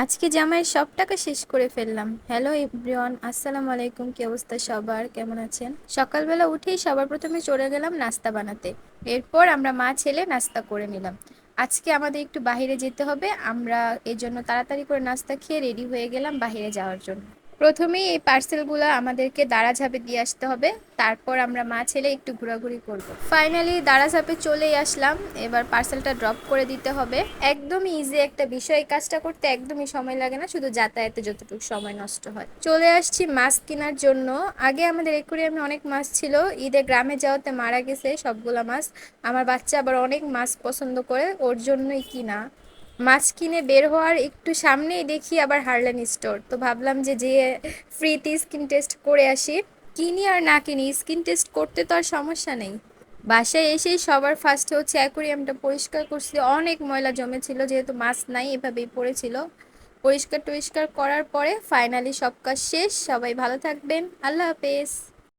আজকে জামাইয়ের সব টাকা শেষ করে ফেললাম। হ্যালো এভরিওয়ান, আসসালামু আলাইকুম। কি অবস্থা সবার, কেমন আছেন? সকালবেলা উঠেই সবার প্রথমে চলে গেলাম নাস্তা বানাতে। এরপর আমরা মা ছেলে নাস্তা করে নিলাম। আজকে আমাদের একটু বাইরে যেতে হবে, আমরা এর জন্য তাড়াতাড়ি করে নাস্তা খেয়ে রেডি হয়ে গেলাম বাইরে যাওয়ার জন্য। প্রথমেই এই পার্সেলগুলো আমাদেরকে দারাঝাপে দিয়ে আসতে হবে, তারপর আমরা মা ছেলে একটু ঘোরাঘুরি করব। ফাইনালি দারাঝাপে চলেই আসলাম, এবার পার্সেলটা ড্রপ করে দিতে হবে। একদমই ইজি একটা বিষয়, এই কাজটা করতে একদমই সময় লাগে না, শুধু যাতায়াতে যতটুকু সময় নষ্ট হয়। চলে আসছি মাছ কেনার জন্য। আগে আমাদের একুরিয়ামে অনেক মাছ ছিল, ঈদে গ্রামে যাওয়াতে মারা গেছে সবগুলা মাছ। আমার বাচ্চা আবার অনেক মাছ পছন্দ করে, ওর জন্যই কিনা। মাছ কিনে বের হওয়ার একটু সামনেই দেখি আবার হার্লেন স্টোর, তো ভাবলাম যে ফ্রিতে স্কিন টেস্ট করে আসি। কিনি আর না কিনি, স্কিন টেস্ট করতে তো আর সমস্যা নেই। বাসায় এসেই সবার ফার্স্টে হচ্ছে অ্যাকোরিয়ামটা পরিষ্কার করছি, অনেক ময়লা জমেছিল যেহেতু মাছ নাই, এভাবেই পড়েছিল। পরিষ্কার টরিষ্কার করার পরে ফাইনালি সব কাজ শেষ। সবাই ভালো থাকবেন, আল্লাহ হাফেজ।